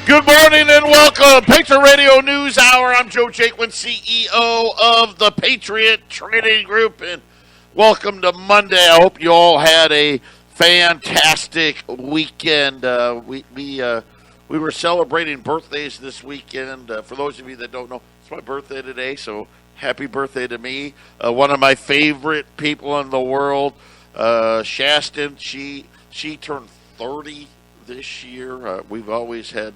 Good morning and welcome. Patriot Radio News Hour. I'm Joe Jaquin, CEO of the Patriot Trading Group, and welcome to Monday. I hope you all had a fantastic weekend. We were celebrating birthdays this weekend. For those of you that don't know, it's my birthday today, so happy birthday to me. One of my favorite people in the world, Shaston, she turned 30 this year. We've always had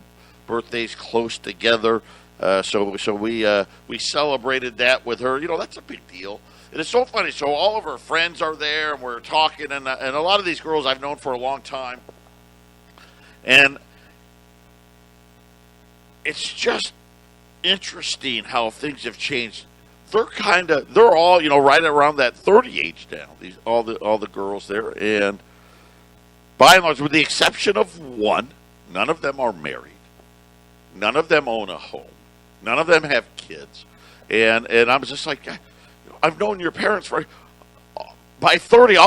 birthdays close together, so we celebrated that with her. You know, that's a big deal. And it's so funny. So all of her friends are there, and we're talking, and a lot of these girls I've known for a long time, and it's just interesting how things have changed. They're all, you know, right around that 30 age now. All the girls there, and by and large, with the exception of one, none of them are married. None of them own a home. None of them have kids. And I was just like, I've known your parents for, by 30,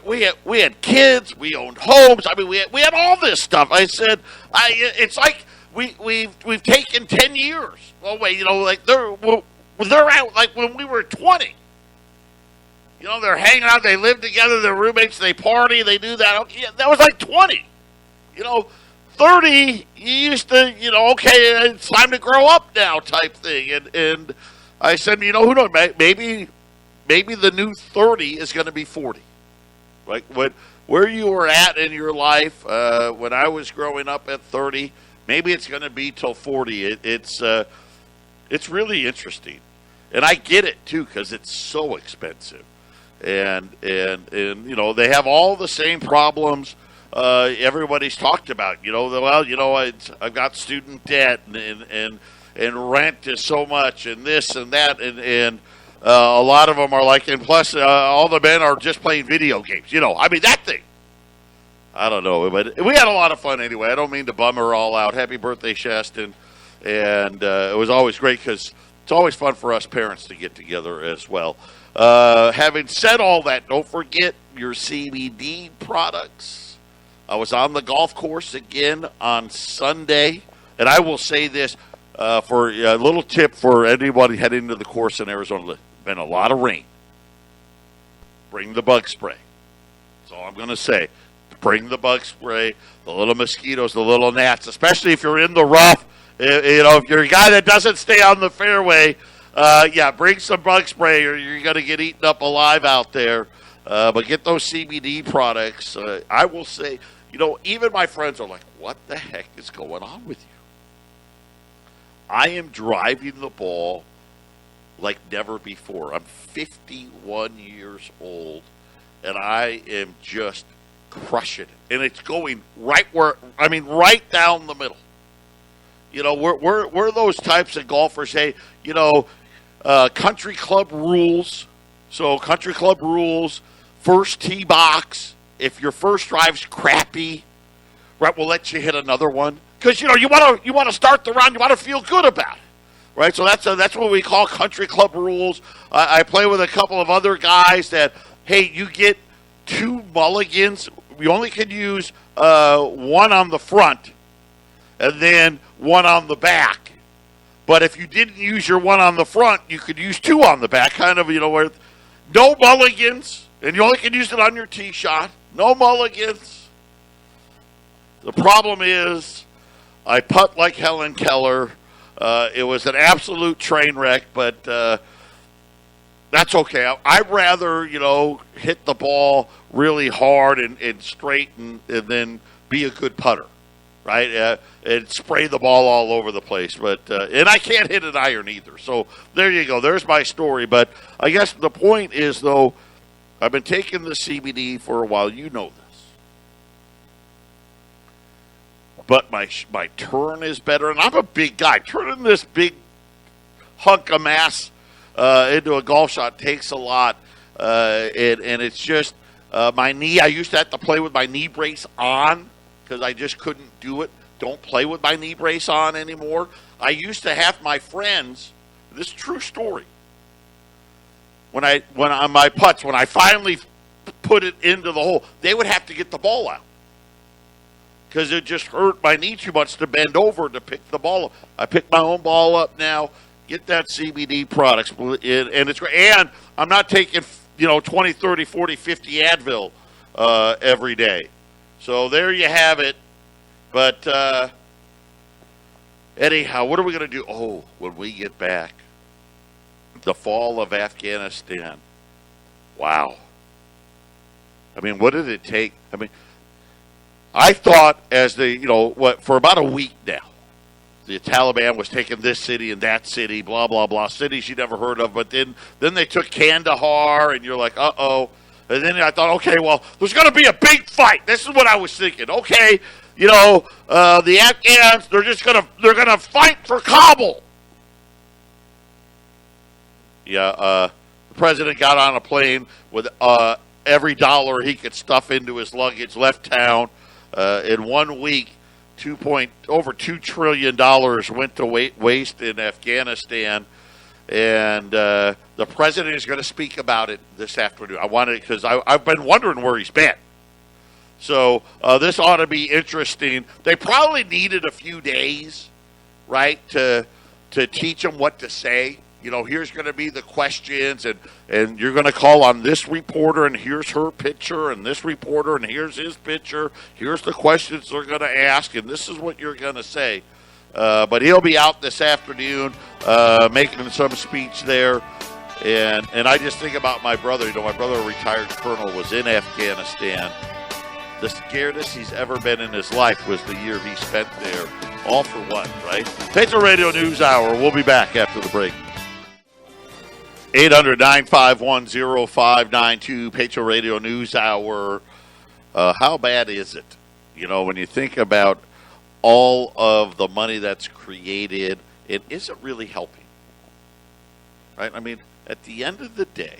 we had kids, we owned homes. I mean, we had all this stuff. I said, it's like we've taken 10 years. Well, wait, you know, like they're out like when we were 20. You know, they're hanging out, they live together, they're roommates, they party, they do that. Okay, that was like 20. You know, 30, you used to, you know, okay, it's time to grow up now type thing. And I said, you know, who knows, maybe the new 30 is going to be 40. Like where you were at in your life when I was growing up at 30, maybe it's going to be till 40. It's really interesting. And I get it, too, because it's so expensive. And you know, they have all the same problems everybody's talked about. You know, well, you know, I've got student debt and rent is so much and this and that and a lot of them are like, and plus all the men are just playing video games. You know, I mean that thing. I don't know, but we had a lot of fun anyway. I don't mean to bum her all out. Happy birthday, Shaston, and it was always great because it's always fun for us parents to get together as well. Having said all that, don't forget your CBD products. I was on the golf course again on Sunday, and I will say this for a little tip for anybody heading to the course in Arizona. There's been a lot of rain. Bring the bug spray. That's all I'm going to say. Bring the bug spray, the little mosquitoes, the little gnats, especially if you're in the rough. You know, if you're a guy that doesn't stay on the fairway, bring some bug spray or you're going to get eaten up alive out there. But get those CBD products. I will say, you know, even my friends are like, what the heck is going on with you? I am driving the ball like never before. I'm 51 years old, and I am just crushing it. And it's going right down the middle. You know, we're those types of golfers, hey, you know, country club rules. So country club rules, first tee box. If your first drive's crappy, right, we'll let you hit another one. Because, you know, you want to start the round, you want to feel good about it. Right? So that's what we call country club rules. I play with a couple of other guys that, hey, you get 2 mulligans. You only can use one on the front and then one on the back. But if you didn't use your one on the front, you could use 2 on the back, kind of, you know, where no mulligans, and you only can use it on your tee shot. No mulligans. The problem is I putt like Helen Keller. It was an absolute train wreck, but that's okay. I'd rather, you know, hit the ball really hard and straight and then be a good putter, right? And spray the ball all over the place. But and I can't hit an iron either. So there you go. There's my story. But I guess the point is, though, I've been taking the CBD for a while. You know this. But my turn is better. And I'm a big guy. Turning this big hunk of mass into a golf shot takes a lot. And it's just my knee. I used to have to play with my knee brace on because I just couldn't do it. Don't play with my knee brace on anymore. I used to have my friends. This is a true story. When on my putts, when I finally put it into the hole, they would have to get the ball out. because it just hurt my knee too much to bend over to pick the ball up. I pick my own ball up now. Get that CBD products, and it's great. And I'm not taking 20, 30, 40, 50 Advil every day. So there you have it. But anyhow, what are we going to do? Oh, when we get back, the fall of Afghanistan. Wow. I mean, what did it take? I mean, I thought for about a week now, the Taliban was taking this city and that city, blah, blah, blah, cities you never heard of. But then they took Kandahar, and you're like, uh-oh. And then I thought, okay, well, there's going to be a big fight. This is what I was thinking. Okay, the Afghans, they're gonna fight for Kabul. Yeah, the president got on a plane with every dollar he could stuff into his luggage, left town. In 1 week, over $2 trillion went to waste in Afghanistan. And the president is going to speak about it this afternoon. Because I've been wondering where he's been. So this ought to be interesting. They probably needed a few days, right, to teach them what to say. Here's going to be the questions, and you're going to call on this reporter, and here's her picture, and this reporter, and here's his picture. Here's the questions they're going to ask, and this is what you're going to say. But he'll be out this afternoon making some speech there. And I just think about my brother. My brother, a retired colonel, was in Afghanistan. The scaredest he's ever been in his life was the year he spent there. All for what, right? Patriot Radio News Hour. We'll be back after the break. 800-951-0592, Patriot Radio News Hour. How bad is it? When you think about all of the money that's created, it isn't really helping. Right? I mean, at the end of the day,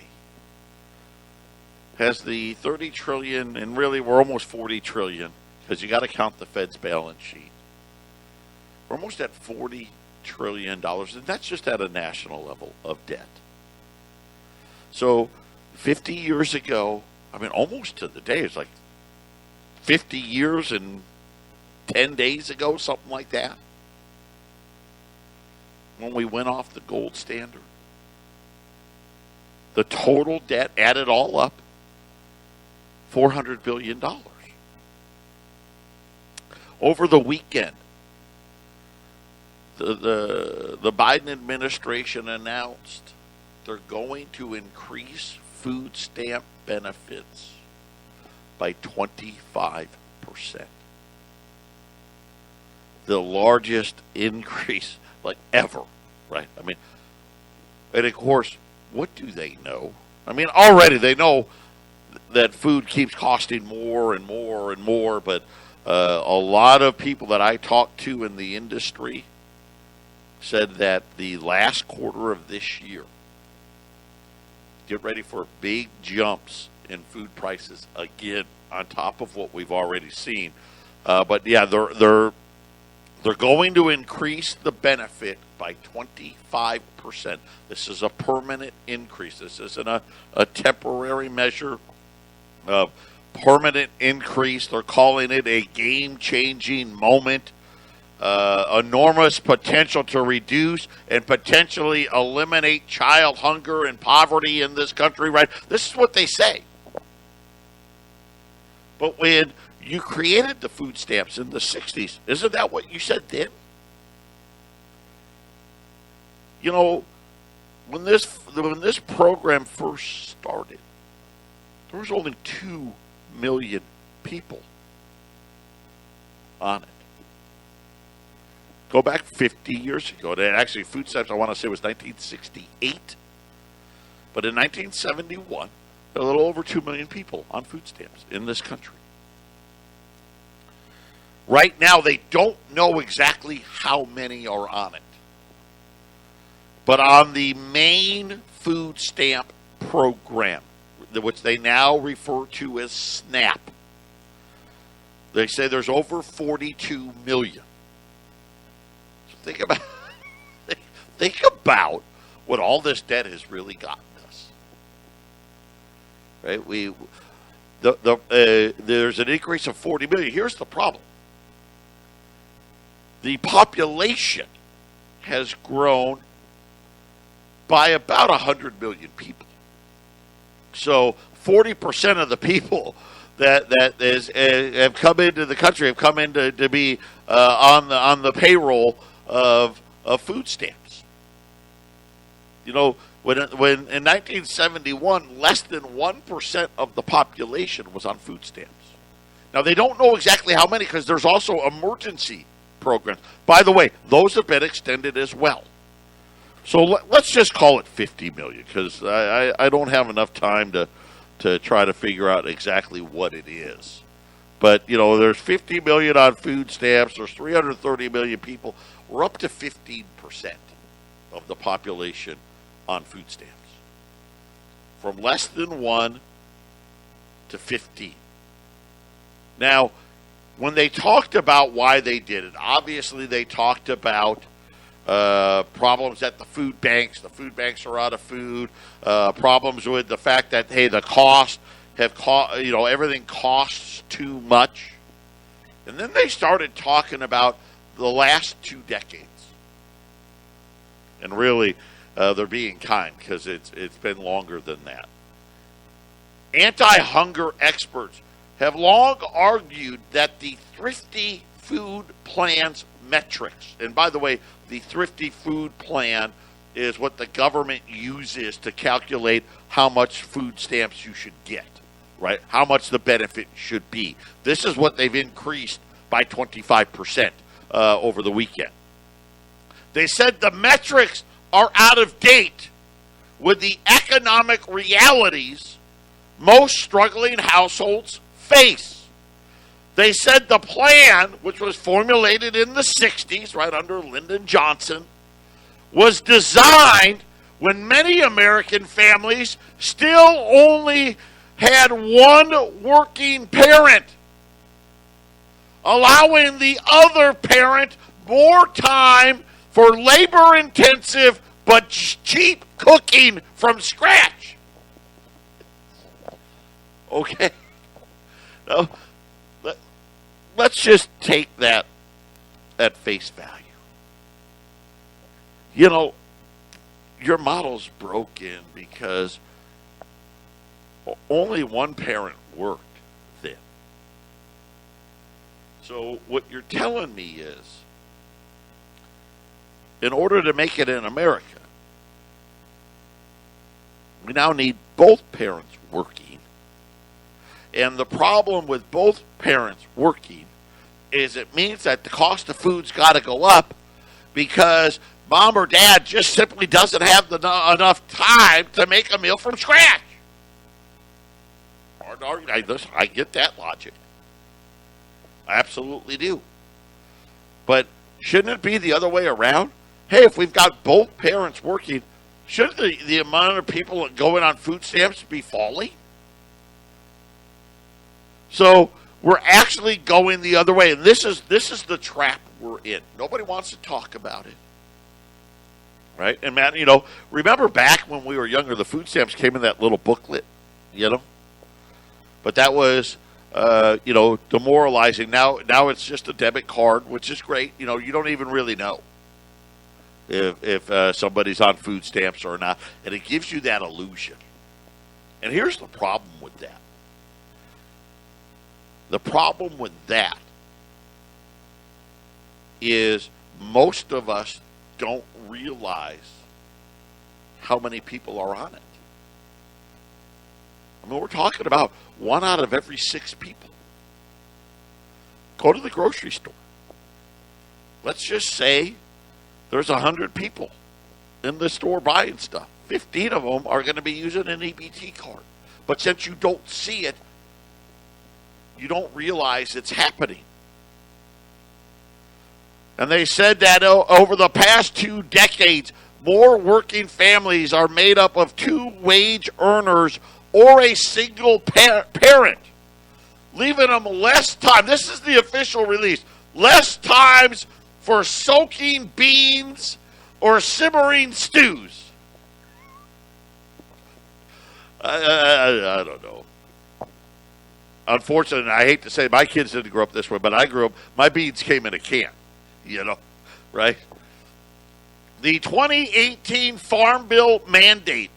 has the 30 trillion, and really we're almost 40 trillion, because you got to count the Fed's balance sheet. We're almost at $40 trillion, and that's just at a national level of debt. So 50 years ago, I mean, almost to the day, it's like 50 years and 10 days ago, something like that, when we went off the gold standard. The total debt, added all up, $400 billion. Over the weekend, the Biden administration announced they're going to increase food stamp benefits by 25%. The largest increase like ever, right? I mean, and of course, what do they know? I mean, already they know that food keeps costing more and more and more, but a lot of people that I talked to in the industry said that the last quarter of this year, get ready for big jumps in food prices again on top of what we've already seen. But yeah, they're going to increase the benefit by 25%. This is a permanent increase. This isn't a temporary measure. Permanent increase. They're calling it a game-changing moment. Enormous potential to reduce and potentially eliminate child hunger and poverty in this country, right? This is what they say. But when you created the food stamps in the 60s, isn't that what you said then? When this program first started, there was only 2 million people on it. Go back 50 years ago. Actually, food stamps, I want to say, was 1968. But in 1971, a little over 2 million people on food stamps in this country. Right now, they don't know exactly how many are on it. But on the main food stamp program, which they now refer to as SNAP, they say there's over 42 million. So think about what all this debt has really gotten us. Right? There's an increase of 40 million. Here's the problem. the population has grown by about 100 million people. So 40% of the people that have come into the country have come in to be on the payroll of food stamps. You know, when in 1971, less than 1% of the population was on food stamps. Now, they don't know exactly how many because there's also emergency programs. By the way, those have been extended as well. So let's just call it 50 million because I don't have enough time to try to figure out exactly what it is. But, you know, there's 50 million on food stamps. There's 330 million people. We're up to 15% of the population on food stamps. From less than 1 to 15. Now, when they talked about why they did it, obviously they talked about problems at the food banks. The food banks are out of food. Problems with the fact that, hey, the cost everything costs too much. And then they started talking about the last 2 decades. And really, they're being kind because it's been longer than that. Anti-hunger experts have long argued that the Thrifty Food Plan's metrics, and by the way, the Thrifty Food Plan is what the government uses to calculate how much food stamps you should get, right? How much the benefit should be. This is what they've increased by 25% over the weekend. They said the metrics are out of date with the economic realities most struggling households face. They said the plan, which was formulated in the 60s, right under Lyndon Johnson, was designed when many American families still only had one working parent, allowing the other parent more time for labor-intensive but cheap cooking from scratch. Okay? Now, let's just take that at face value. You know, your model's broken because only one parent worked then. So what you're telling me is, in order to make it in America, we now need both parents working. And the problem with both parents working is it means that the cost of food's got to go up because mom or dad just simply doesn't have enough time to make a meal from scratch. I get that logic. I absolutely do. But shouldn't it be the other way around? Hey, if we've got both parents working, shouldn't the amount of people going on food stamps be falling? So we're actually going the other way, and this is the trap we're in. Nobody wants to talk about it, right? And Matt, you know, remember back when we were younger, the food stamps came in that little booklet, you know. But that was, demoralizing. Now it's just a debit card, which is great. You know, you don't even really know if somebody's on food stamps or not, and it gives you that illusion. And here's the problem with that. The problem with that is most of us don't realize how many people are on it. I mean, we're talking about 1 out of every 6 people. Go to the grocery store. Let's just say there's 100 people in the store buying stuff. 15 of them are going to be using an EBT card. But since you don't see it, you don't realize it's happening. And they said that over the past 2 decades, more working families are made up of 2 wage earners or a single parent, leaving them less time. This is the official release. Less times for soaking beans or simmering stews. I don't know. Unfortunately, I hate to say my kids didn't grow up this way, but I grew up, my beans came in a can. Right? The 2018 Farm Bill mandate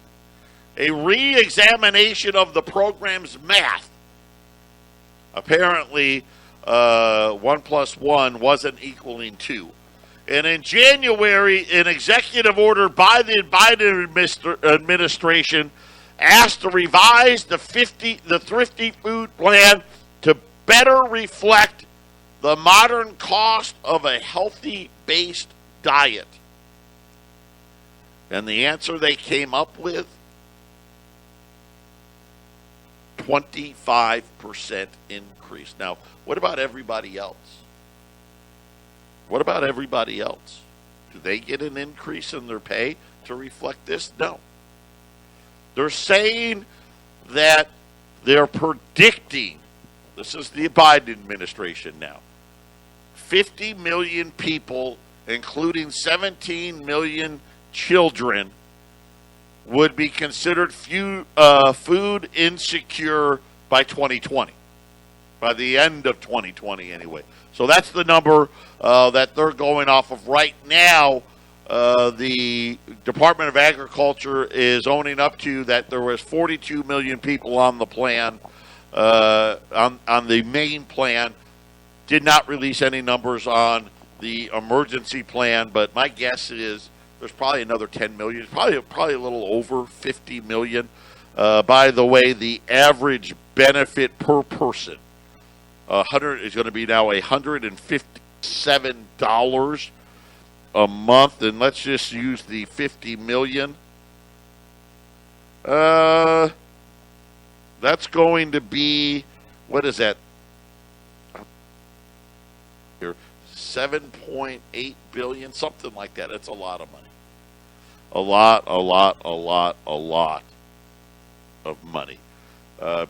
a re-examination of the program's math. Apparently, 1 plus 1 wasn't equaling 2. And in January, an executive order by the Biden administration asked to revise the Thrifty Food Plan to better reflect the modern cost of a healthy-based diet. And the answer they came up with, 25% increase. Now, what about everybody else? What about everybody else? Do they get an increase in their pay to reflect this? No. They're saying that they're predicting, this is the Biden administration now, 50 million people, including 17 million children, would be considered food insecure by 2020, by the end of 2020 anyway. So that's the number that they're going off of right now. The Department of Agriculture is owning up to that there was 42 million people on the plan, on the main plan. Did not release any numbers on the emergency plan, but my guess is there's probably another 10 million, probably a little over 50 million. By the way, the average benefit per person is going to be now $157 a month, and let's just use the 50 million. That's going to be, what is that? Here, 7.8 billion, something like that. It's a lot of money. A lot of money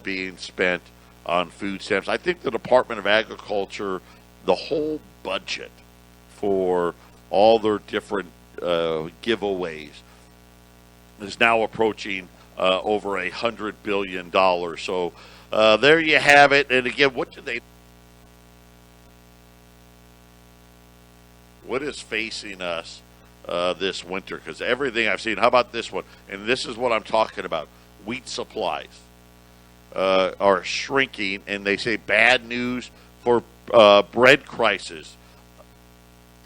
being spent on food stamps. I think the Department of Agriculture, the whole budget for all their different giveaways is now approaching over $100 billion. So there you have it. And again, what is facing us this winter? Because everything I've seen, how about this one? And this is what I'm talking about. Wheat supplies are shrinking, and they say bad news for bread crisis.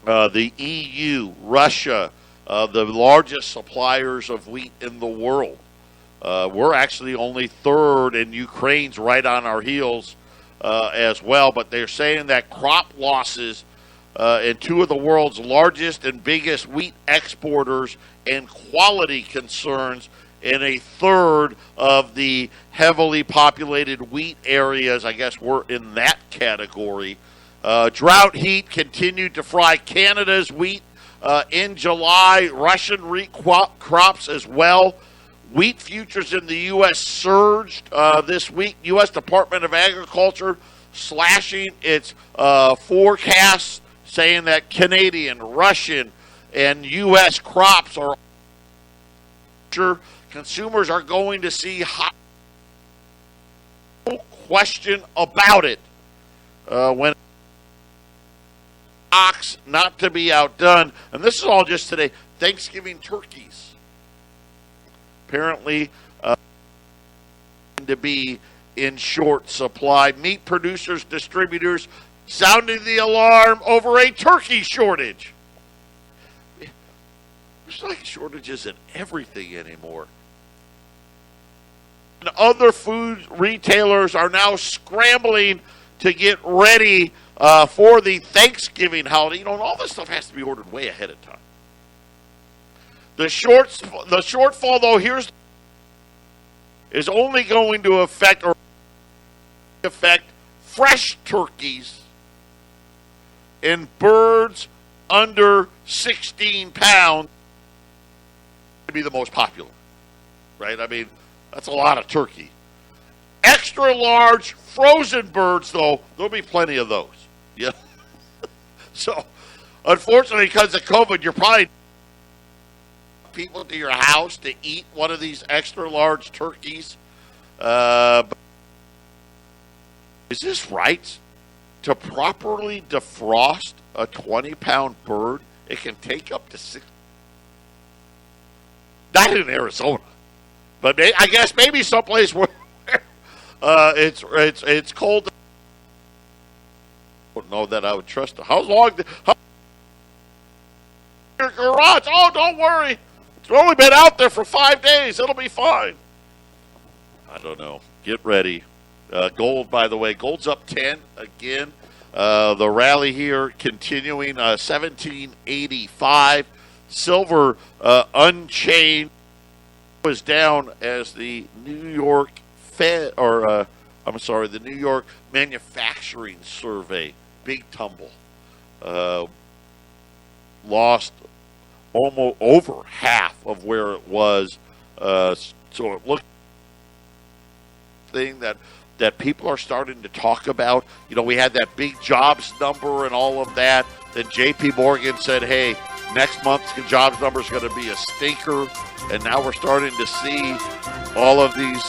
The EU, Russia, the largest suppliers of wheat in the world. We're actually only third, and Ukraine's right on our heels as well. But they're saying that crop losses in two of the world's largest and biggest wheat exporters and quality concerns in a third of the heavily populated wheat areas, I guess we're in that category. Drought heat continued to fry Canada's wheat in July. Russian wheat crops as well. Wheat futures in the U.S. surged this week. U.S. Department of Agriculture slashing its forecasts, saying that Canadian, Russian, and U.S. crops are sure consumers are going to see high. No question about it. When ox not to be outdone, and this is all just today, Thanksgiving turkeys apparently to be in short supply. Meat producers, distributors sounding the alarm over a turkey shortage. There's like shortages in everything anymore. And other food retailers are now scrambling to get ready for the Thanksgiving holiday. And all this stuff has to be ordered way ahead of time. The shortfall, though, is only going to affect fresh turkeys and birds under 16 pounds to be the most popular, right? I mean, that's a lot of turkey. Extra large frozen birds, though, there'll be plenty of those. Yeah. So, unfortunately, because of COVID, you're probably people to your house to eat one of these extra large turkeys. But is this right to properly defrost a 20-pound bird, it can take up to 6. Not in Arizona, but I guess maybe someplace where it's cold. I don't know that I would trust it. How long? Your garage? Oh, don't worry. It's only been out there for 5 days. It'll be fine. I don't know. Get ready. Gold, by the way, gold's up 10 again. The rally here continuing, 1785. Silver unchanged, was down as the New York the New York Manufacturing Survey, big tumble, lost almost over half of where it was. So it looked thing that people are starting to talk about. You know, we had that big jobs number and all of that. Then J.P. Morgan said, hey, next month's jobs number is going to be a stinker. And now we're starting to see all of these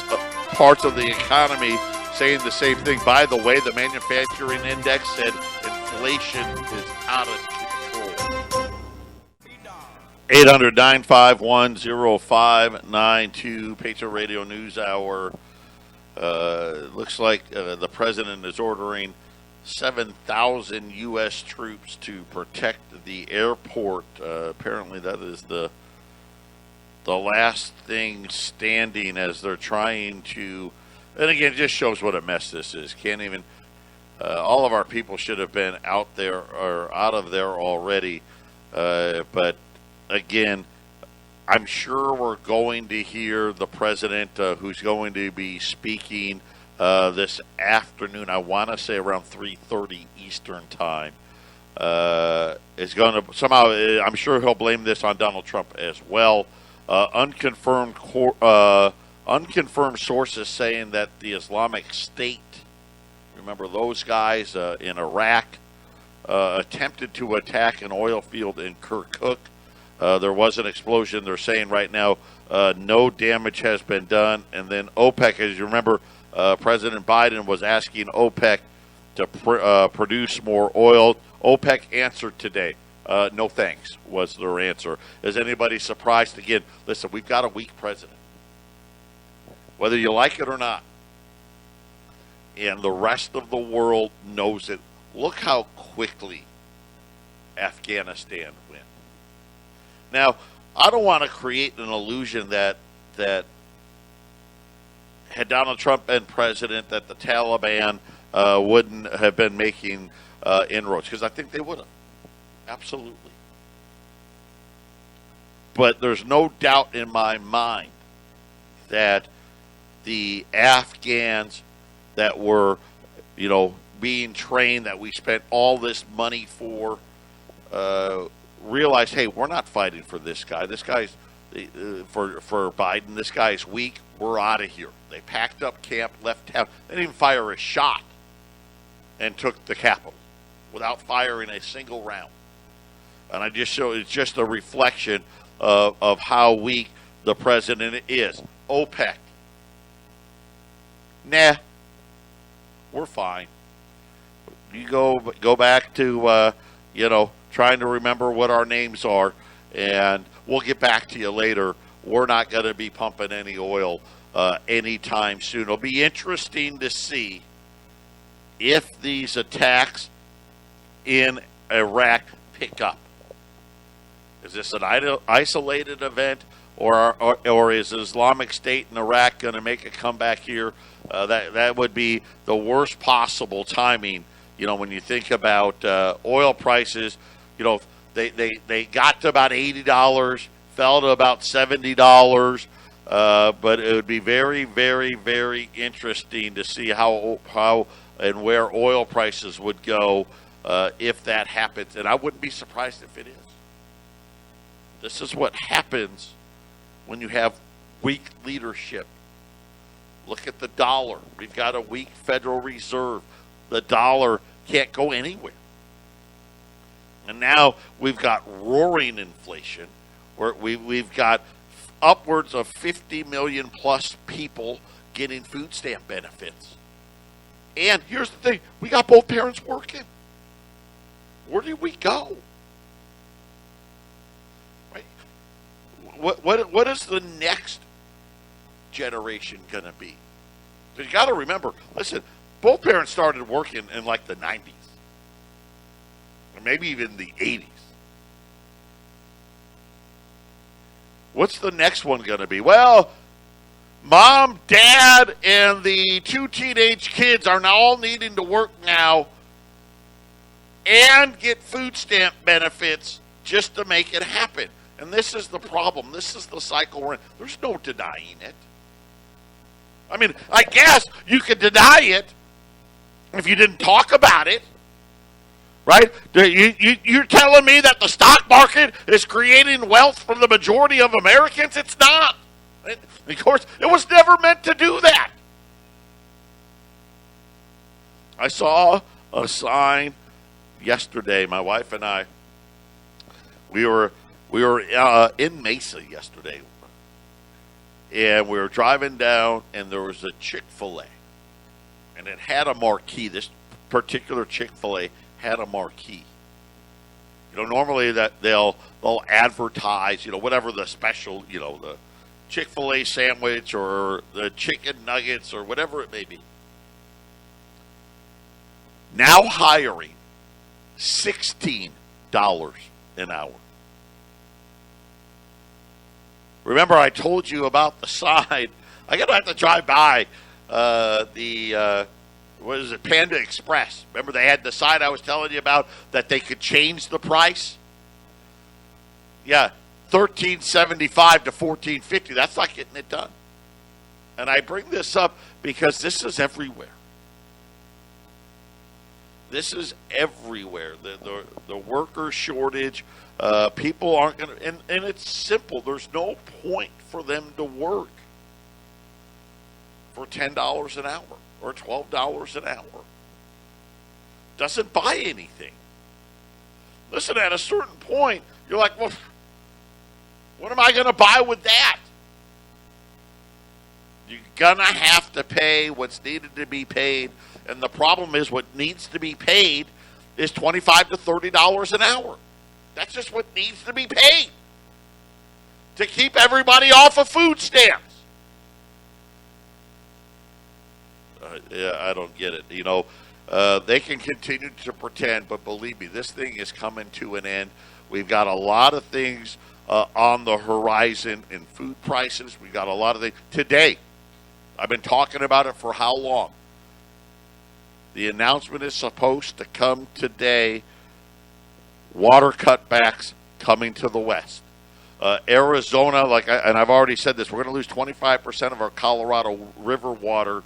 parts of the economy saying the same thing. By the way, the manufacturing index said inflation is out of control. 800-951-0592, Patriot Radio News Hour. Looks like the president is ordering 7,000 U.S. troops to protect the airport. Apparently that is the last thing standing as they're trying to, and again, it just shows what a mess this is. Can't even, all of our people should have been out there or out of there already. But again, I'm sure we're going to hear the president who's going to be speaking this afternoon. I want to say around 3:30 Eastern time. Is going to somehow, I'm sure he'll blame this on Donald Trump as well. Unconfirmed sources saying that the Islamic State, remember those guys in Iraq, attempted to attack an oil field in Kirkuk. There was an explosion. They're saying right now no damage has been done. And then OPEC, as you remember, President Biden was asking OPEC to produce more oil. OPEC answered today. No thanks was their answer. Is anybody surprised? Again, listen, we've got a weak president, whether you like it or not. And the rest of the world knows it. Look how quickly Afghanistan went. Now, I don't want to create an illusion that had Donald Trump been president, that the Taliban wouldn't have been making inroads, because I think they would have. Absolutely. But there's no doubt in my mind that the Afghans that were, being trained, that we spent all this money for, realized, hey, we're not fighting for this guy. This guy's, for Biden, this guy's weak. We're out of here. They packed up camp, left town. They didn't even fire a shot and took the capital without firing a single round. And I just show it's just a reflection of how weak the president is. OPEC. Nah, we're fine. You go back to trying to remember what our names are, and we'll get back to you later. We're not going to be pumping any oil anytime soon. It'll be interesting to see if these attacks in Iraq pick up. Is this an isolated event, or is Islamic State in Iraq going to make a comeback here? That would be the worst possible timing. When you think about oil prices, they got to about $80, fell to about $70. But it would be very, very, very interesting to see how and where oil prices would go if that happens. And I wouldn't be surprised if it is. This is what happens when you have weak leadership. Look at the dollar. We've got a weak Federal Reserve. The dollar can't go anywhere. And now we've got roaring inflation, where we've got upwards of 50 million plus people getting food stamp benefits. And here's the thing, we got both parents working. Where do we go? Right? What is the next generation going to be? Because you got to remember, listen, both parents started working in like the 90s, or maybe even the 80s. What's the next one going to be? Well, mom, dad, and the 2 teenage kids are now all needing to work now and get food stamp benefits just to make it happen. And this is the problem. This is the cycle we're in. There's no denying it. I mean, I guess you could deny it if you didn't talk about it, right? You're telling me that the stock market is creating wealth for the majority of Americans? It's not. Of course, it was never meant to do that. I saw a sign yesterday. My wife and I, we were in Mesa yesterday, and we were driving down, and there was a Chick-fil-A, and it had a marquee. This particular Chick-fil-A had a marquee. You know, normally that they'll advertise, you know, whatever the special, you know, the Chick-fil-A sandwich or the chicken nuggets or whatever it may be. Now hiring $16 an hour. Remember, I told you about the sign. I'm going to have to drive by what is it, Panda Express. Remember they had the sign I was telling you about that they could change the price? Yeah, $13.75 to $14.50. That's not getting it done. And I bring this up because this is everywhere. This is everywhere. The worker shortage. People aren't going to, and it's simple. There's no point for them to work for $10 an hour or $12 an hour. Doesn't buy anything. Listen, at a certain point, you're like, well, what am I going to buy with that? You're going to have to pay what's needed to be paid. And the problem is what needs to be paid is $25 to $30 an hour. That's just what needs to be paid to keep everybody off of food stamps. Yeah, I don't get it. You know, they can continue to pretend, but believe me, this thing is coming to an end. We've got a lot of things on the horizon in food prices. We've got a lot of things. Today, I've been talking about it for how long? The announcement is supposed to come today. Water cutbacks coming to the West. Arizona, and I've already said this, we're going to lose 25% of our Colorado River water.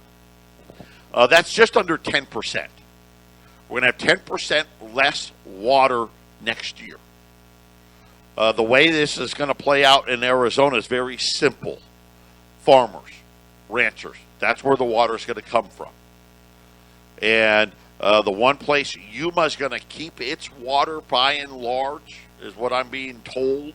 That's just under 10%. We're going to have 10% less water next year. The way this is going to play out in Arizona is very simple. Farmers, ranchers, that's where the water is going to come from. And the one place Yuma's going to keep its water by and large is what I'm being told.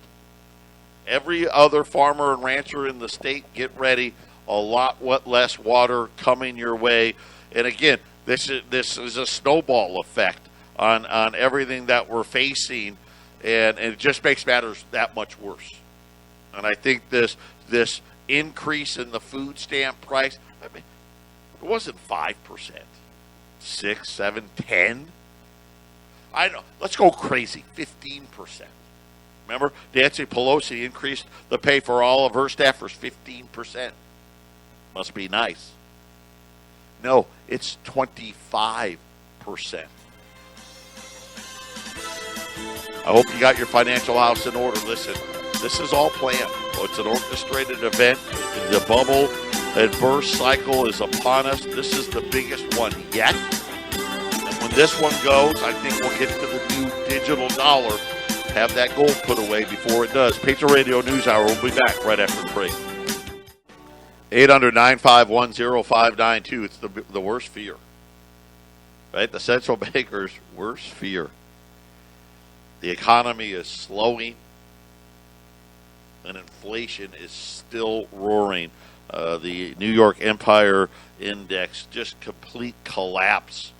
Every other farmer and rancher in the state, get ready. A lot less water coming your way. And again, this is a snowball effect on everything that we're facing, and it just makes matters that much worse. And I think this increase in the food stamp price, I mean, it wasn't 5%. 6, 7, 10. I know. Let's go crazy. 15%. Remember, Nancy Pelosi increased the pay for all of her staffers 15%. Must be nice. No, it's 25%. I hope you got your financial house in order. Listen, this is all planned. It's an orchestrated event. The bubble and burst cycle is upon us. This is the biggest one yet. And when this one goes, I think we'll get to the new digital dollar. Have that gold put away before it does. Patriot Radio News Hour. We'll be back right after the break. 800-951-0592. It's the worst fear. Right? The central banker's worst fear. The economy is slowing, and inflation is still roaring. The New York Empire Index, just complete collapse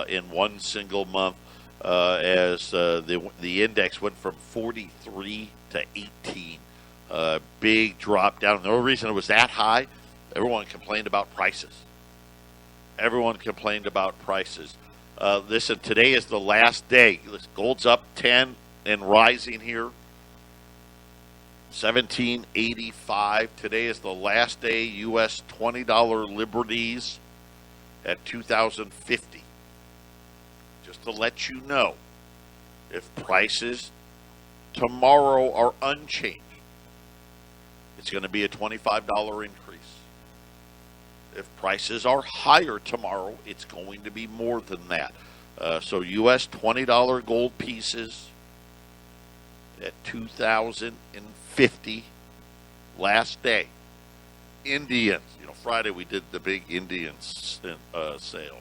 in one single month. as the index went from 43 to 18. Big drop down. The only reason it was that high, everyone complained about prices. Everyone complained about prices. Listen, today is the last day. Gold's up 10 and rising here. 1785. Today is the last day. U.S. $20 liberties at 2050. Just to let you know, if prices tomorrow are unchanged, it's going to be a $25 increase. If prices are higher tomorrow, it's going to be more than that. So U.S. $20 gold pieces at 2050, last day. Indians, Friday we did the big Indian sale.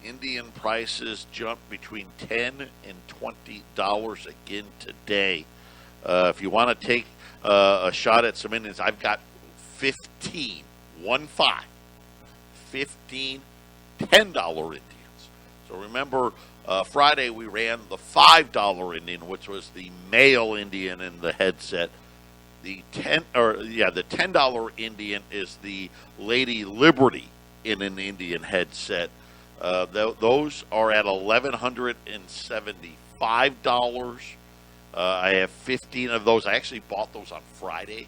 Indian prices jumped between $10 and $20 again today. If you want to take a shot at some Indians, I've got 15 $10 Indians. So remember, Friday we ran the $5 Indian, which was the male Indian in the headset. The $10 Indian is the Lady Liberty in an Indian headset. Those are at $1,175. I have 15 of those. I actually bought those on Friday.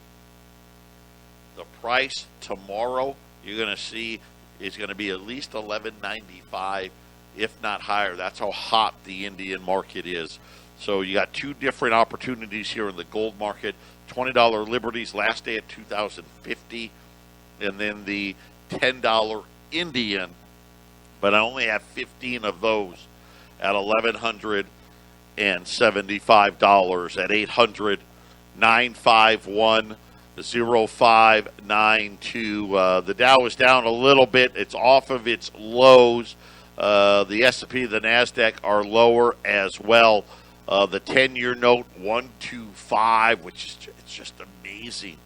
The price tomorrow, you're going to see, is going to be at least $11.95, if not higher. That's how hot the Indian market is. So you got two different opportunities here in the gold market. $20 liberties last day at 2050, and then the $10 Indian. But I only have 15 of those at $1,175 at 800-951-0592. The Dow is down a little bit. It's off of its lows. The S&P, the NASDAQ are lower as well. The 10-year note, 125, which is it's just amazing.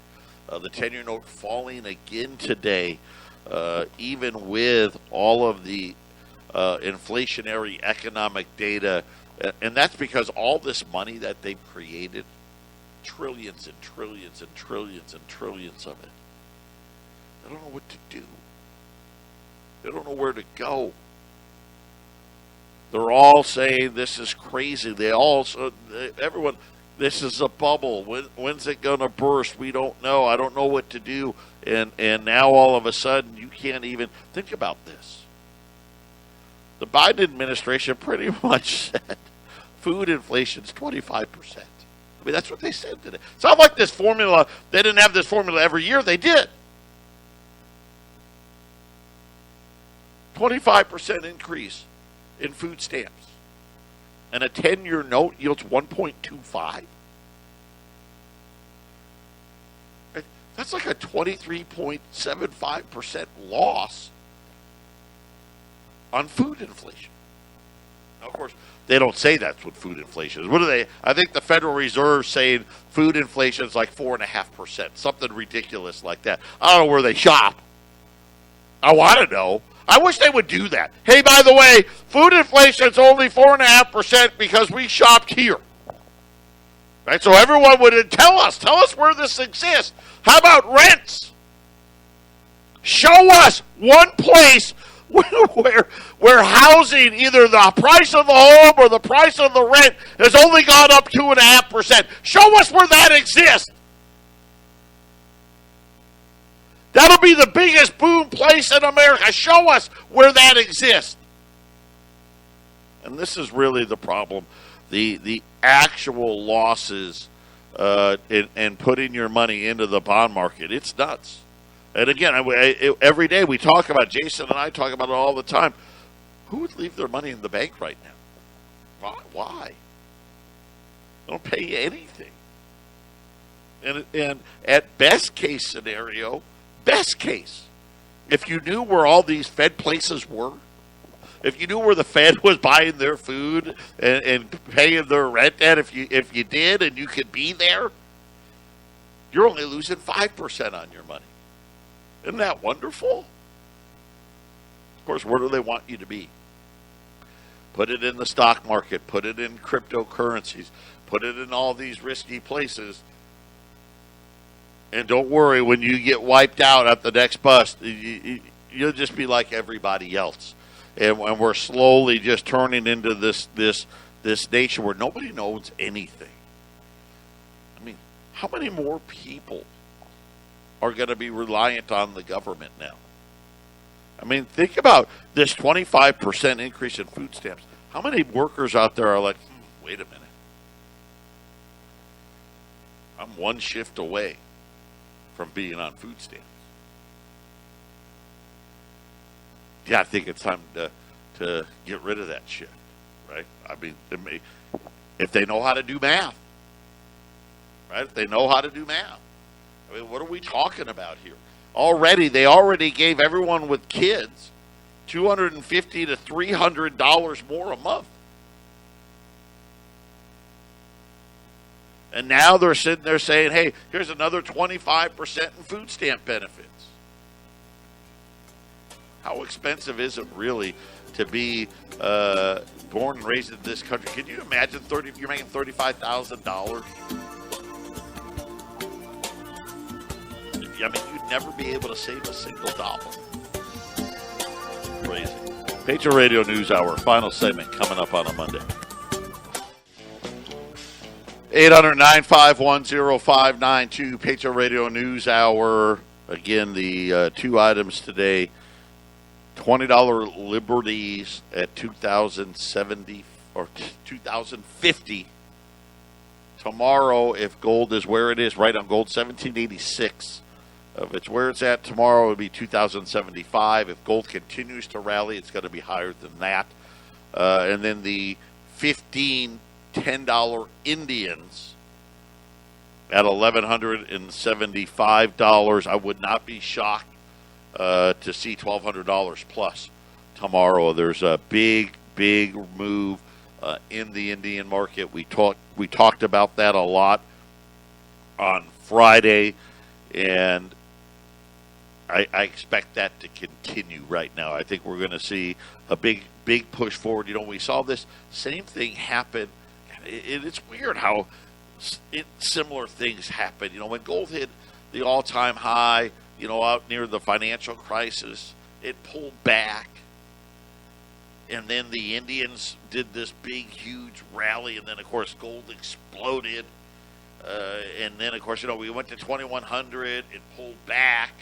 The 10-year note falling again today, even with all of the inflationary economic data. And that's because all this money that they've created, trillions and trillions and trillions and trillions of it, they don't know what to do. They don't know where to go. They're all saying this is crazy. Everyone, this is a bubble. When's it going to burst? We don't know. I don't know what to do. And now all of a sudden you can't even think about this. The Biden administration pretty much said food inflation is 25%. I mean, that's what they said today. It's not like this formula. They didn't have this formula every year. They did. 25% increase in food stamps. And a 10-year note yields 1.25. That's like a 23.75% loss on food inflation. Now, of course, they don't say that's what food inflation is. What are they? I think the Federal Reserve saying food inflation is like 4.5%, something ridiculous like that. I don't know where they shop. I want to know. I wish they would do that. Hey, by the way, food inflation is only 4.5% because we shopped here. Right? So everyone would tell us where this exists. How about rents? Show us one place where housing, either the price of the home or the price of the rent, has only gone up 2.5%. Show us where that exists. That'll be the biggest boom place in America. Show us where that exists. And this is really the problem. The actual losses in putting your money into the bond market. It's nuts. And again, every day we talk about, Jason and I talk about it all the time. Who would leave their money in the bank right now? Why? They don't pay you anything. And at best case scenario, if you knew where all these Fed places were, if you knew where the Fed was buying their food and paying their rent at, if you did and you could be there, you're only losing 5% on your money. Isn't that wonderful? Of course, where do they want you to be? put it in the stock market, put it in cryptocurrencies, put it in all these risky places. And don't worry, when you get wiped out at the next bust, you'll just be like everybody else. And we're slowly just turning into this nation where nobody knows anything. I mean, how many more people are going to be reliant on the government now? I mean, think about this 25% increase in food stamps. How many workers out there are like, wait a minute, I'm one shift away from being on food stamps? Yeah, I think it's time to get rid of that shit, right? I mean, if they know how to do math, right? If they know how to do math. I mean, what are we talking about here? They already gave everyone with kids $250 to $300 more a month. And now they're sitting there saying, hey, here's another 25% in food stamp benefits. How expensive is it really to be born and raised in this country? Can you imagine you're making $35,000? I mean, you'd never be able to save a single dollar. Crazy. Patriot Radio News Hour, final segment coming up on a Monday. 800-951-0592, Patriot Radio News Hour. Again, the two items today, $20 Liberties at $2,070 or $2,050. Tomorrow, if gold is where it is, right on gold, $1,786. If it's where it's at tomorrow, it would be $2,075. If gold continues to rally, it's going to be higher than that. And then the $10 Indians at $1,175. I would not be shocked to see $1,200 plus tomorrow. There's a big move in the Indian market. We talked about that a lot on Friday, and I expect that to continue right now. I think we're going to see a big push forward. You know, we saw this same thing happen. It's weird how similar things happen. You know, when gold hit the all-time high, you know, out near the financial crisis, it pulled back. And then the Indians did this big, huge rally. And then, of course, gold exploded. And then, of course, you know, we went to 2,100. It pulled back.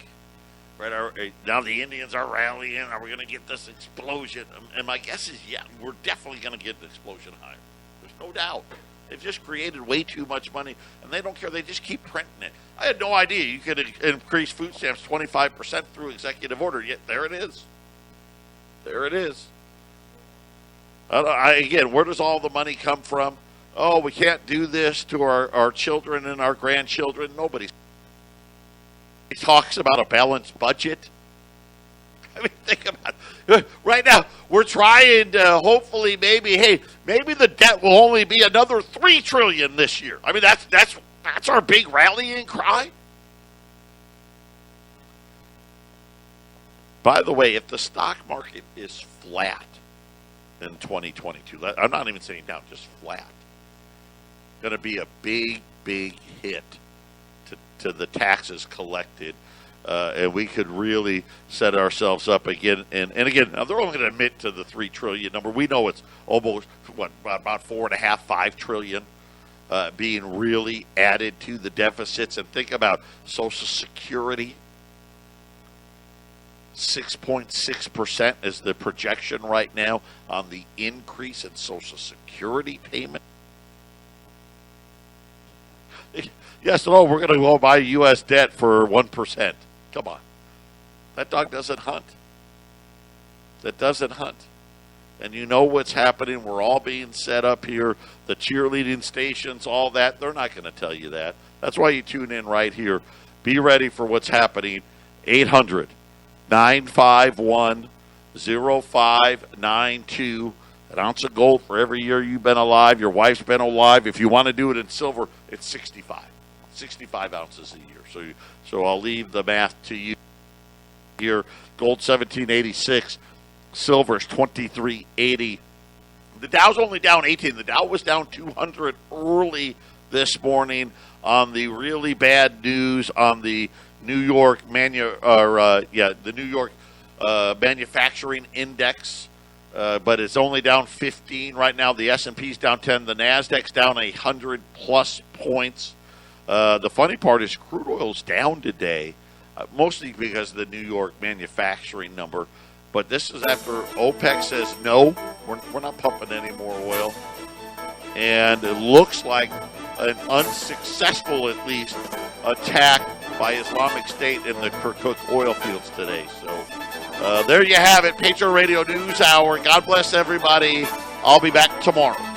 Right, now the Indians are rallying. Are we going to get this explosion? And my guess is, yeah, we're definitely going to get an explosion higher. There's no doubt. They've just created way too much money, and they don't care. They just keep printing it. I had no idea you could increase food stamps 25% through executive order, yet there it is. There it is. Again, where does all the money come from? Oh, we can't do this to our children and our grandchildren. Nobody talks about a balanced budget. I mean, think about it. Right now, we're trying to hopefully maybe the debt will only be another $3 trillion this year. I mean, that's our big rallying cry. By the way, if the stock market is flat in 2022, I'm not even saying down, just flat, going to be a big hit to the taxes collected. And we could really set ourselves up again. And again, now they're only going to admit to the $3 trillion number. We know it's almost, about $4.5 trillion being really added to the deficits. And think about Social Security. 6.6% is the projection right now on the increase in Social Security payment. Yes, no, we're going to go buy U.S. debt for 1%. Come on. That dog doesn't hunt. That doesn't hunt. And you know what's happening. We're all being set up here. The cheerleading stations, all that. They're not going to tell you that. That's why you tune in right here. Be ready for what's happening. 800-951-0592. An ounce of gold for every year you've been alive. Your wife's been alive. If you want to do it in silver, it's 65 ounces a year. So I'll leave the math to you here. Gold $1,786, silver's $2,380. The Dow's only down 18. The Dow was down 200 early this morning on the really bad news on the New York the New York manufacturing index. But it's only down 15 right now. The S&P's down 10. The Nasdaq's down 100 plus points. The funny part is crude oil's down today, mostly because of the New York manufacturing number. But this is after OPEC says, no, we're not pumping any more oil. And it looks like an unsuccessful, at least, attack by Islamic State in the Kirkuk oil fields today. So there you have it, Patriot Radio News Hour. God bless everybody. I'll be back tomorrow.